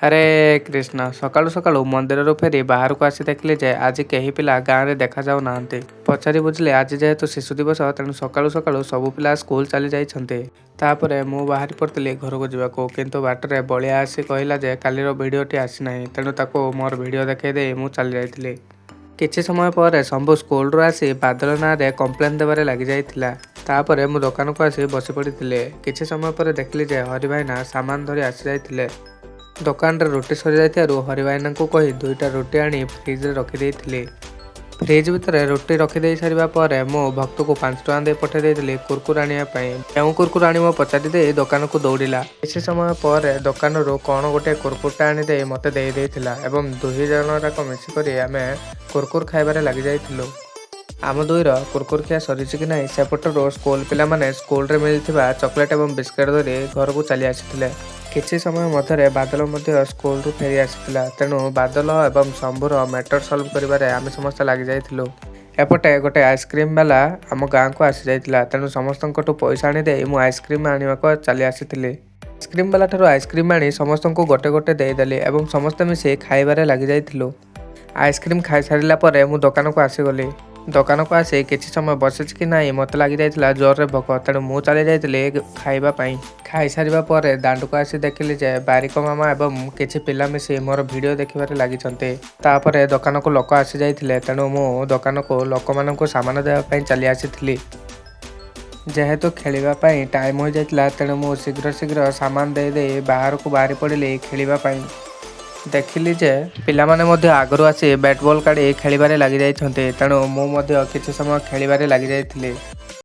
ଆରେ କ୍ରିଷ୍ଣା ସକାଳୁ ସକାଳୁ ମନ୍ଦିରରୁ ଫେରି ବାହାରକୁ ଆସି ଦେଖିଲି ଯେ ଆଜି କେହି ପିଲା ଗାଁରେ ଦେଖାଯାଉନାହାନ୍ତି। ପଚାରି ବୁଝିଲି ଆଜି ଯେହେତୁ ଶିଶୁ ଦିବସ ତେଣୁ ସକାଳୁ ସକାଳୁ ସବୁ ପିଲା ସ୍କୁଲ ଚାଲି ଯାଇଛନ୍ତି। ତାପରେ ମୁଁ ବାହାରି ପଡ଼ିଥିଲି ଘରକୁ ଯିବାକୁ, କିନ୍ତୁ ବାଟରେ ବଳିଆ ଆସି କହିଲା ଯେ କାଲିର ଭିଡ଼ିଓଟି ଆସିନାହିଁ, ତେଣୁ ତାକୁ ମୋର ଭିଡ଼ିଓ ଦେଖାଇ ଦେଇ ମୁଁ ଚାଲି ଯାଇଥିଲି। କିଛି ସମୟ ପରେ ଶମ୍ଭୁ ସ୍କୁଲରୁ ଆସି ବାଦଲ ନାଁରେ କମ୍ପ୍ଲେନ୍ ଦେବାରେ ଲାଗିଯାଇଥିଲା। ତାପରେ ମୁଁ ଦୋକାନକୁ ଆସି ବସି ପଡ଼ିଥିଲି। କିଛି ସମୟ ପରେ ଦେଖିଲି ଯେ ହରି ଭାଇନା ସାମାନ ଧରି ଆସିଯାଇଥିଲେ। ଦୋକାନରେ ରୁଟି ସରିଯାଇଥିବାରୁ ହରି ଭାଇନାଙ୍କୁ କହି 2ଟା ରୁଟି ଆଣି ଫ୍ରିଜରେ ରଖିଦେଇଥିଲି। ଫ୍ରିଜ୍ ଭିତରେ ରୁଟି ରଖିଦେଇ ସାରିବା ପରେ ମୁଁ ଭକ୍ତକୁ 5 ଟଙ୍କା ଦେଇ ପଠାଇ ଦେଇଥିଲି କୁରକୁର ଆଣିବା ପାଇଁ। କେଉଁ କୁରକୁର ଆଣିବ ପଚାରି ଦେଇ ଦୋକାନକୁ ଦୌଡ଼ିଲା। କିଛି ସମୟ ପରେ ଦୋକାନରୁ କ'ଣ ଗୋଟିଏ କୁରକୁରଟା ଆଣିଦେଇ ମୋତେ ଦେଇଥିଲା ଏବଂ ଦୁହେଁ ଜଣ ଯାକ ମିଶିକରି ଆମେ କୁରକୁର ଖାଇବାରେ ଲାଗିଯାଇଥିଲୁ। ଆମ ଦୁଇର କୁରକୁର ଖିଆ ସରିଛି କି ନାହିଁ ସେପଟରୁ ସ୍କୁଲ ପିଲାମାନେ ସ୍କୁଲରେ ମିଳିଥିବା ଚକୋଲେଟ୍ ଏବଂ ବିସ୍କୁଟ୍ ଧରି ଘରକୁ ଚାଲି ଆସିଥିଲେ। କିଛି ସମୟ ମଧ୍ୟରେ ବାଦଲ ମଧ୍ୟ ସ୍କୁଲରୁ ଫେରି ଆସିଥିଲା, ତେଣୁ ବାଦଲ ଏବଂ ଶମ୍ଭୁର ମ୍ୟାଟର ସଲ୍ଭ କରିବାରେ ଆମେ ସମସ୍ତେ ଲାଗିଯାଇଥିଲୁ। ଏପଟେ ଗୋଟେ ଆଇସ୍କ୍ରିମ୍ ବାଲା ଆମ ଗାଁକୁ ଆସିଯାଇଥିଲା, ତେଣୁ ସମସ୍ତଙ୍କଠୁ ପଇସା ଆଣିଦେଇ ମୁଁ ଆଇସ୍କ୍ରିମ୍ ଆଣିବାକୁ ଚାଲି ଆସିଥିଲି। ଆଇସ୍କ୍ରିମ୍ ବାଲାଠାରୁ ଆଇସ୍କ୍ରିମ୍ ଆଣି ସମସ୍ତଙ୍କୁ ଗୋଟେ ଗୋଟେ ଦେଇଦେଲି ଏବଂ ସମସ୍ତେ ମିଶି ଖାଇବାରେ ଲାଗିଯାଇଥିଲୁ। ଆଇସ୍କ୍ରିମ୍ ଖାଇସାରିଲା ପରେ ମୁଁ ଦୋକାନକୁ ଆସିଗଲି। ଦୋକାନକୁ ଆସି କିଛି ସମୟ ବସିଛି କି ନାହିଁ ମୋତେ ଲାଗିଯାଇଥିଲା ଜୋରରେ ଭୋକ, ତେଣୁ ମୁଁ ଚାଲି ଯାଇଥିଲି ଖାଇବା ପାଇଁ। ଖାଇସାରିବା ପରେ ଦାଣ୍ଡକୁ ଆସି ଦେଖିଲି ଯେ ବାରିକ ମାମା ଏବଂ କିଛି ପିଲା ମିଶି ମୋର ଭିଡ଼ିଓ ଦେଖିବାରେ ଲାଗିଛନ୍ତି। ତାପରେ ଦୋକାନକୁ ଲୋକ ଆସିଯାଇଥିଲେ, ତେଣୁ ମୁଁ ଦୋକାନକୁ ଲୋକମାନଙ୍କୁ ସାମାନ ଦେବା ପାଇଁ ଚାଲି ଆସିଥିଲି। ଯେହେତୁ ଖେଳିବା ପାଇଁ ଟାଇମ୍ ହୋଇଯାଇଥିଲା, ତେଣୁ ମୁଁ ଶୀଘ୍ର ସାମାନ ଦେଇ ବାହାରକୁ ବାହାରି ପଡ଼ିଲି ଖେଳିବା ପାଇଁ। ଦେଖିଲି ଯେ ପିଲାମାନେ ମଧ୍ୟ ଆଗରୁ ଆସି ବ୍ୟାଟ୍ ବଲ୍ କାଢ଼ି ଖେଳିବାରେ ଲାଗିଯାଇଛନ୍ତି, ତେଣୁ ମୁଁ ମଧ୍ୟ କିଛି ସମୟ ଖେଳିବାରେ ଲାଗିଯାଇଥିଲି।